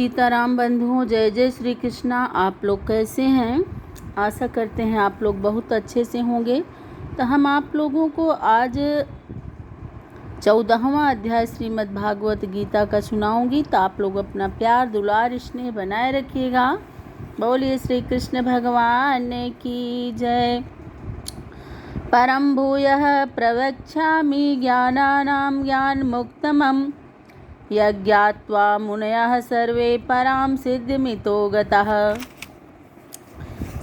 सीताराम बंधुओं, जय जय श्री कृष्णा। आप लोग कैसे हैं? आशा करते हैं आप लोग बहुत अच्छे से होंगे। तो हम आप लोगों को आज 14वां अध्याय श्रीमद् भागवत गीता का सुनाऊंगी। तो आप लोग अपना प्यार दुलार स्नेह बनाए रखिएगा। बोलिए श्री कृष्ण भगवान की जय। परम भूयः प्रवक्ष्यामि ज्ञानानां ज्ञानमुत्तमम् यज्ञात्वा मुनयः सर्वे पराम सिद्धिमितो गतः।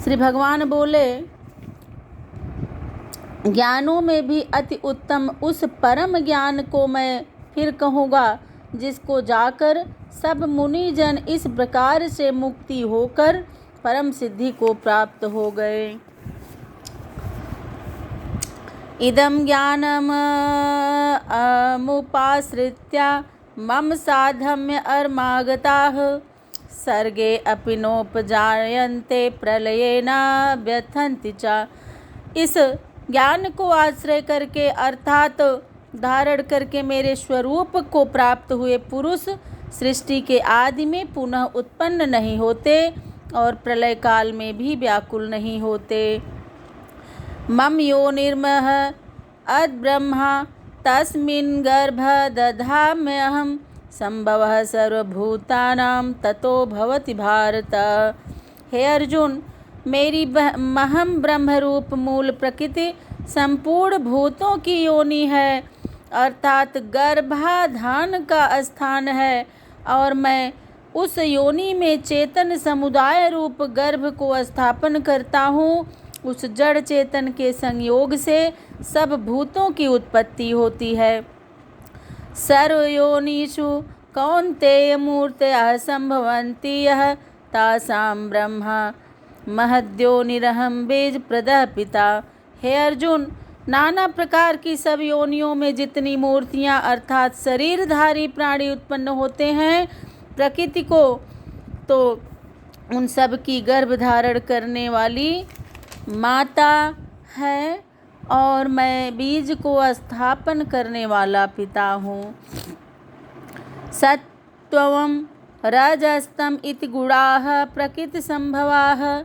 श्री भगवान बोले, ज्ञानों में भी अति उत्तम उस परम ज्ञान को मैं फिर कहूँगा, जिसको जाकर सब मुनि जन इस प्रकार से मुक्ति होकर परम सिद्धि को प्राप्त हो गए। इदं ज्ञानम् अमुपाश्रित्य मम साधम्य अर्मागताः सर्गे अपि नोपजायन्ते प्रलये न व्यथन्ति च। इस ज्ञान को आश्रय करके अर्थात धारण करके मेरे स्वरूप को प्राप्त हुए पुरुष सृष्टि के आदि में पुनः उत्पन्न नहीं होते और प्रलय काल में भी व्याकुल नहीं होते। मम योनिर्मः अद्ब्रह्मा तस्मिन् गर्भ दधाम्यहं संभवः सर्वभूतानां ततो भवति भारत। हे अर्जुन, मेरी महम ब्रह्मरूप मूल प्रकृति संपूर्ण भूतों की योनि है, अर्थात गर्भाधान का स्थान है, और मैं उस योनि में चेतन समुदाय रूप गर्भ को स्थापन करता हूँ। उस जड़ चेतन के संयोग से सब भूतों की उत्पत्ति होती है। सर्वयोनिषु कौन्तेय मूर्तयः संभवन्ति यः तासां ब्रह्मा महद्योनिरहं बीज प्रदः पिता। हे अर्जुन, नाना प्रकार की सब योनियों में जितनी मूर्तियां अर्थात शरीरधारी प्राणी उत्पन्न होते हैं प्रकृति को, तो उन सब की गर्भ धारण करने वाली माता है और मैं बीज को स्थापन करने वाला पिता हूँ। सत्त्वं रजस्तम इति गुणाः प्रकृति संभवाः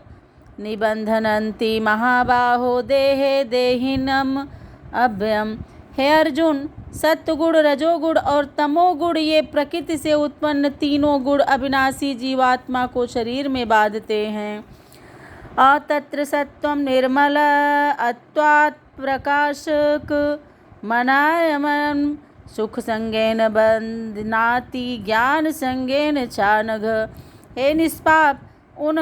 निबंधनन्ति महाबाहो देहे देहिनम् अभयम्। हे अर्जुन, सत्वगुण रजोगुण और तमोगुण ये प्रकृति से उत्पन्न तीनों गुण अविनाशी जीवात्मा को शरीर में बांधते हैं। तत्र सत्वं निर्मल अत्वात् प्रकाशक मनायमन सुख संगेन बंधनाति ज्ञान संगेन चानघ। हे निष्पाप, उन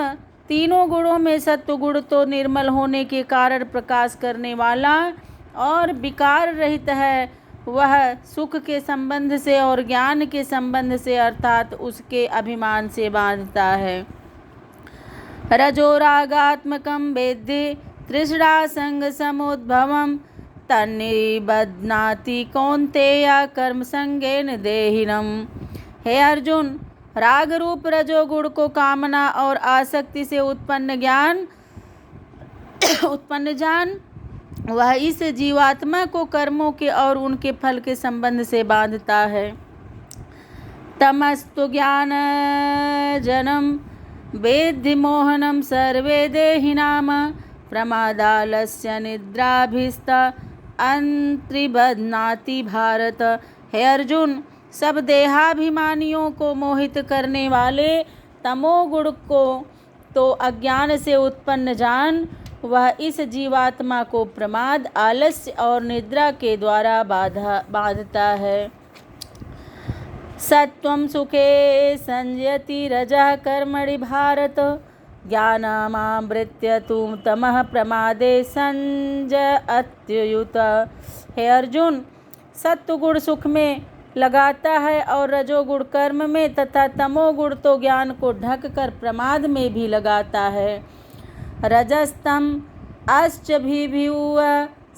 तीनों गुणों में सत्व गुण तो निर्मल होने के कारण प्रकाश करने वाला और विकार रहित है। वह सुख के संबंध से और ज्ञान के संबंध से अर्थात उसके अभिमान से बांधता है। रजोरागात्मकं वेद्यि तृष्णा संग समुद्भवं तन्निबध्नाति कौन्तेय कर्म संगेन देहिनम्। हे अर्जुन, राग रूप रजोगुण को कामना और आसक्ति से उत्पन्न जान वह इस जीवात्मा को कर्मों के और उनके फल के संबंध से बांधता है। तमस्तु ज्ञान जनम वेद्धि मोहनम सर्वे देहिनाम प्रमादालस्य निद्राभिस्त अंत्रिबध्नाति भारत। हे अर्जुन, सब देहाभिमानियों को मोहित करने वाले तमोगुण को तो अज्ञान से उत्पन्न जान वह इस जीवात्मा को प्रमाद, आलस्य और निद्रा के द्वारा बांधता है। सत्वं सुखे संयति रजः कर्मणि भारत ज्ञानमावृत्य तु तमः प्रमादे संजयत्युत। हे अर्जुन, सत्वगुण सुख में लगाता है और रजोगुण कर्म में तथा तमोगुण तो ज्ञान को ढक कर प्रमाद में भी लगाता है। रजस्तम अश्चभिभूव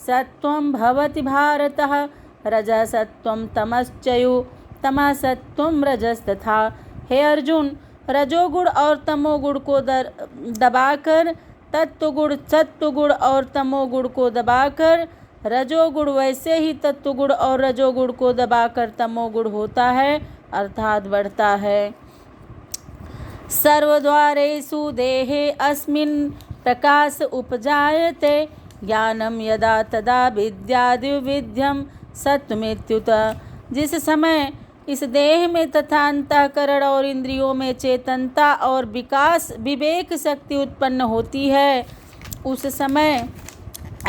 सत्वं भवति भारतः रजः सत्वं तमश्चयु तमः सत्वं रजस्तथा। हे अर्जुन, रजोगुण और तमोगुण को दबाकर तत्वगुण, सत्वगुण और तमोगुण को दबाकर रजोगुण, वैसे ही तत्वगुण और रजोगुण को दबाकर तमोगुण होता है अर्थात बढ़ता है। सर्वद्वारेषु देहे अस्मिन् प्रकाश उपजायते ज्ञानम यदा तदा विद्याद्विविध्यम सत्वमित्युत। जिस समय इस देह में तथा अंतःकरण और इंद्रियों में चेतनता और विकास विवेक शक्ति उत्पन्न होती है, उस समय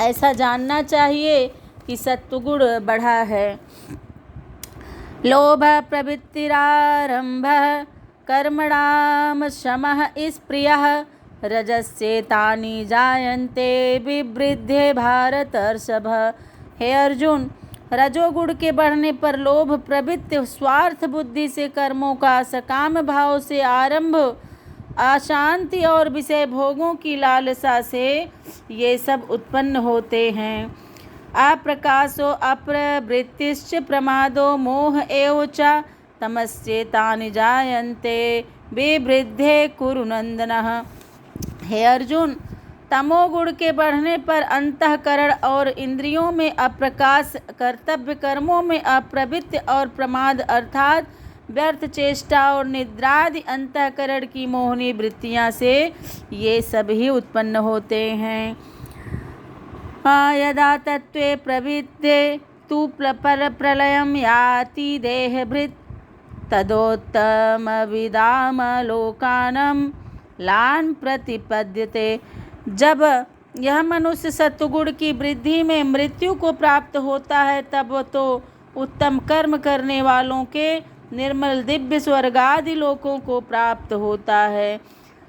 ऐसा जानना चाहिए कि सत्वगुण बढ़ा है। लोभ प्रवृत्तिरारंभ कर्मणाम शमः स्प्रियः रजस्येतानि जायन्ते विवृद्धे भारतर्षभ। हे अर्जुन, रजोगुण के बढ़ने पर लोभ प्रवृत्ति स्वार्थ बुद्धि से कर्मों का सकाम भाव से आरंभ, अशांति और विषय भोगों की लालसा से ये सब उत्पन्न होते हैं। अप्रकाशो अप्रवृत्तिश्च प्रमादो मोह एव च तमस्येतानि जायन्ते विवृद्धे कुरु नंदनः। हे अर्जुन, तमोगुण के बढ़ने पर अंतःकरण और इंद्रियों में अप्रकाश, कर्तव्य कर्मों में अप्रवृत्ति और प्रमाद अर्थात व्यर्थ चेष्टा और निद्रादि अंतःकरण की मोहनी वृत्तियां से ये सभी उत्पन्न होते हैं। यदा तत्वे प्रवृत्ते तु प्रलयं याति देहभृत् तदोत्तम विदाम लोकानम लान प्रतिपद्यते। जब यह मनुष्य सत्वगुण की वृद्धि में मृत्यु को प्राप्त होता है, तब तो उत्तम कर्म करने वालों के निर्मल दिव्य स्वर्ग आदि लोकों को प्राप्त होता है।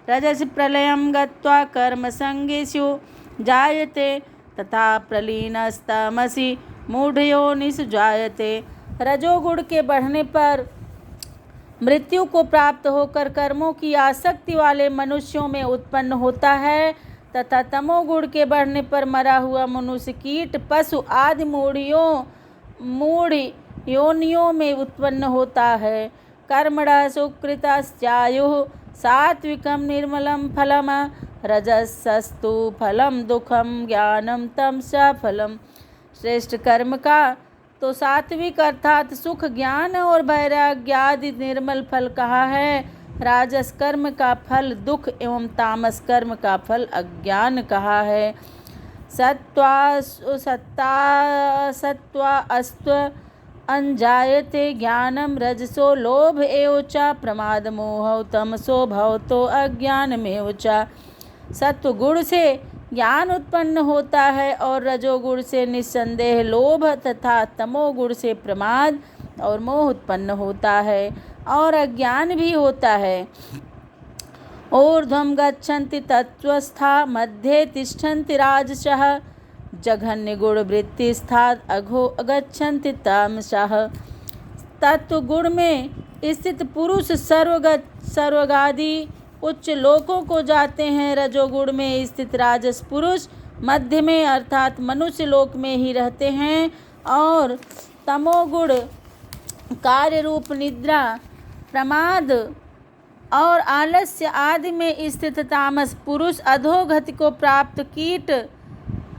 रजस प्रलयं गत्वा कर्म संगेषु जायते तथा प्रलीनस्तमसि मूढ़योनिषु जायते। रजोगुण के बढ़ने पर मृत्यु को प्राप्त होकर कर्मों की आसक्ति वाले मनुष्यों में उत्पन्न होता है तथा तमोगुण के बढ़ने पर मरा हुआ मनुष्य कीट पशु आदि मूढ़ योनियों में उत्पन्न होता है। कर्मणः सुकृतस्यायुः सात्विकं निर्मलं फलम् रजसस्तु फलम दुखम ज्ञानम तमसा फलम। श्रेष्ठ कर्म का तो सात्विक अर्थात सुख, ज्ञान और वैराग्य आदि निर्मल फल कहा है। राजस कर्म का फल दुख एवं तामस कर्म का फल अज्ञान कहा है। सत्वा अस्त्व अंजायते ज्ञानम रजसो लोभ एव च प्रमाद मोह तमसो भवतो अज्ञानमेव च। सत्व गुण से ज्ञान उत्पन्न होता है और रजोगुण से निस्संदेह लोभ तथा तमोगुण से प्रमाद और मोह उत्पन्न होता है और अज्ञान भी होता है। ऊर्ध्वं गच्छन्ति तत्त्वस्था मध्ये तिष्ठन्ति राजसः जघन्य गुण वृत्तिस्थात् अघो गच्छन्ति तमसः। तत्व गुण में स्थित पुरुष स्वर्गादि उच्च लोकों को जाते हैं। रजोगुण में स्थित राजस पुरुष मध्य में अर्थात मनुष्य लोक में ही रहते हैं और तमोगुण कार्य रूप निद्रा, प्रमाद और आलस्य आदि में स्थित तामस पुरुष अधोगति को प्राप्त कीट,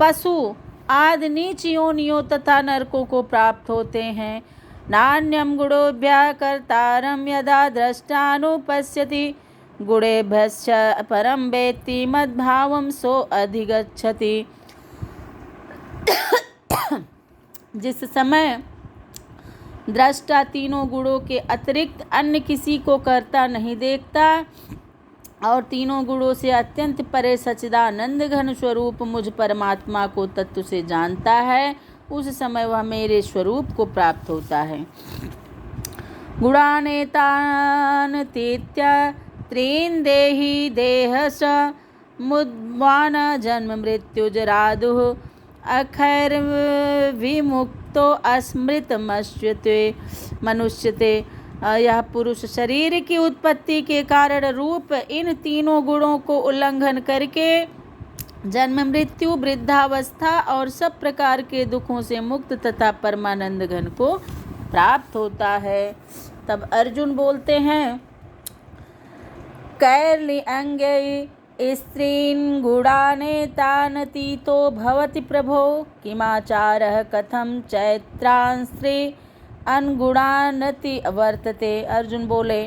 पशु आदि नीच योनियों तथा नरकों को प्राप्त होते हैं। नान्यं गुणोभ्यः कर्तारं यदा द्रष्टानुपश्यति गुणेभ्यश्च परं वेत्ति मद्भावं सो अधिगच्छति। जिस समय दृष्टा तीनों गुणों के अतिरिक्त अन्य किसी को कर्ता नहीं देखता और तीनों गुणों से अत्यंत परे सच्चिदानंद घन स्वरूप मुझ परमात्मा को तत्व से जानता है, उस समय वह मेरे स्वरूप को प्राप्त होता है। गुणानेतान् तीत्य त्रीन् देहि देहस मुद्वान जन्म मृत्युजरादुः अखैर्विमुक्तो अस्मृतमश्यते मनुष्यते। यह पुरुष शरीर की उत्पत्ति के कारण रूप इन तीनों गुणों को उल्लंघन करके जन्म मृत्यु वृद्धावस्था और सब प्रकार के दुखों से मुक्त तथा परमानंद घन को प्राप्त होता है। तब अर्जुन बोलते हैं, कैर्लि अंगे स्त्रीन् गुणानेतान् तीतो भवति प्रभो किमाचारः कथं चैत्रान् स्त्री अनगुणानति वर्तते। अर्जुन बोले,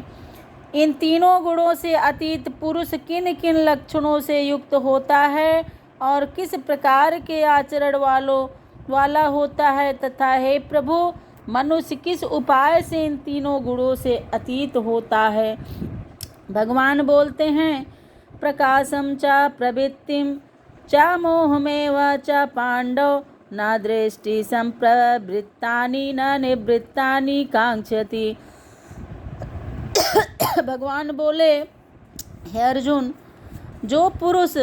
इन तीनों गुणों से अतीत पुरुष किन किन लक्षणों से युक्त होता है और किस प्रकार के आचरण वाला होता है, तथा हे प्रभु मनुष्य किस उपाय से इन तीनों गुणों से अतीत होता है। भगवान बोलते हैं, प्रकाशम च प्रवृत्तिम च मोहमेव च पांडव न दृष्टि संप्रवृत्तानि न निवृत्तानि कांक्षति। भगवान बोले, हे अर्जुन, जो पुरुष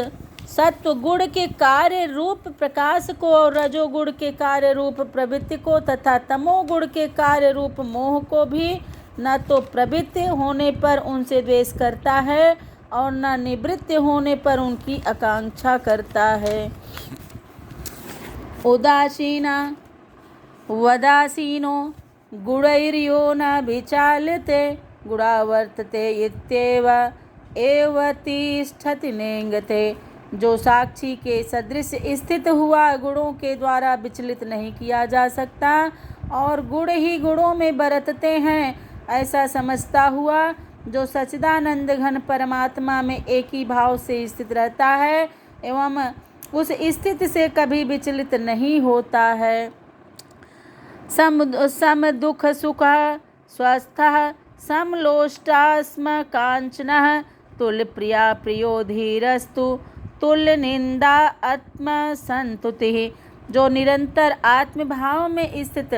सत्व गुण के कार्य रूप प्रकाश को और रजोगुण के कार्य रूप प्रवृत्ति को तथा तमोगुण के कार्य रूप मोह को भी न तो प्रवृत्ति होने पर उनसे द्वेष करता है और न निवृत्ति होने पर उनकी आकांक्षा करता है। उदासीना वदासीनो गुणैर्यो न विचाल्यते गुणावर्तते इत्येव एव तिष्ठति नेंगते। जो साक्षी के सदृश स्थित हुआ, गुणों के द्वारा विचलित नहीं किया जा सकता और गुण ही गुणों में बरतते हैं, ऐसा समझता हुआ, जो सच्चिदानंद घन परमात्मा में एक ही भाव से स्थित रहता है एवं उस स्थिति से कभी विचलित नहीं होता है। सम दुख सुख स्वस्थः समलोष्टास्म कांचनः तुल्य प्रिया प्रियो धीरस्तु तुल्य निंदा आत्मसंतुति। जो निरंतर आत्मभाव में स्थित,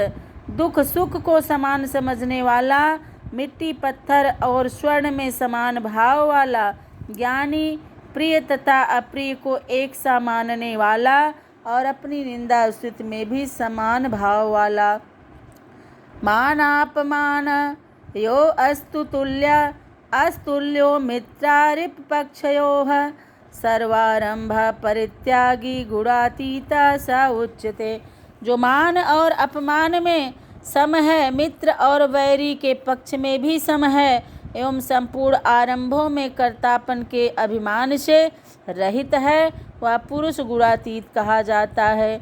दुख सुख को समान समझने वाला, मिट्टी पत्थर और स्वर्ण में समान भाव वाला, ज्ञानी, प्रिय तथा अप्रिय को एक सा मानने वाला और अपनी निंदा स्तुति में भी समान भाव वाला। मानापमान यो अस्तु तुल्य अस्तुल्यो मित्रारिप पक्षयोः सर्वारंभ परित्यागी गुणातीता स उच्यते। जो मान और अपमान में सम है, मित्र और वैरी के पक्ष में भी सम है एवं संपूर्ण आरंभों में कर्तापन के अभिमान से रहित है, वह पुरुष गुणातीत कहा जाता है।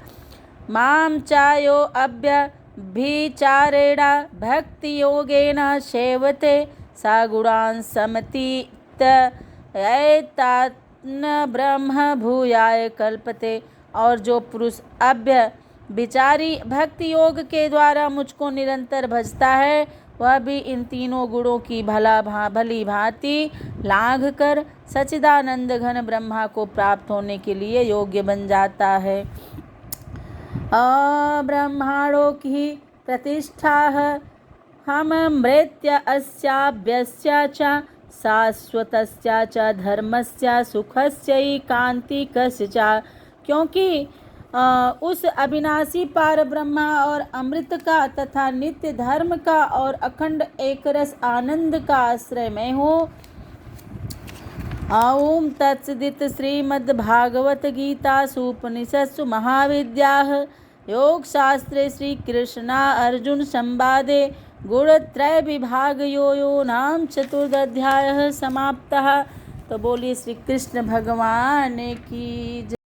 माम चायो अभ्यभिचारेण भक्ति योगेन सेवते सा गुणान् समतीत एतात्न ब्रह्म भूयाय कल्पते। और जो पुरुष अभ्यभिचारी भक्ति योग के द्वारा मुझको निरंतर भजता है, वह भी इन तीनों गुणों की भली भांति लांघ कर सच्चिदानंद घन ब्रह्मा को प्राप्त होने के लिए योग्य बन जाता है। ब्रह्माणों की प्रतिष्ठा हम मृत्य अस्याभ्यस्य च शाश्वतस्य च धर्मस्य सुखस्य कांतिकस्य च। क्योंकि उस अविनाशी पार ब्रह्मा और अमृत का तथा नित्य धर्म का और अखंड एकरस आनंद का आश्रय मैं हूँ। ओम तत्सदित श्रीमद्भागवत गीतासु उपनिषत्सु महाविद्याः योगशास्त्रे श्री कृष्णा अर्जुन संवादे गुणत्रय विभाग यो नाम चतुर्दध्यायः समाप्तः। तो बोलिए श्री कृष्ण भगवान की जय।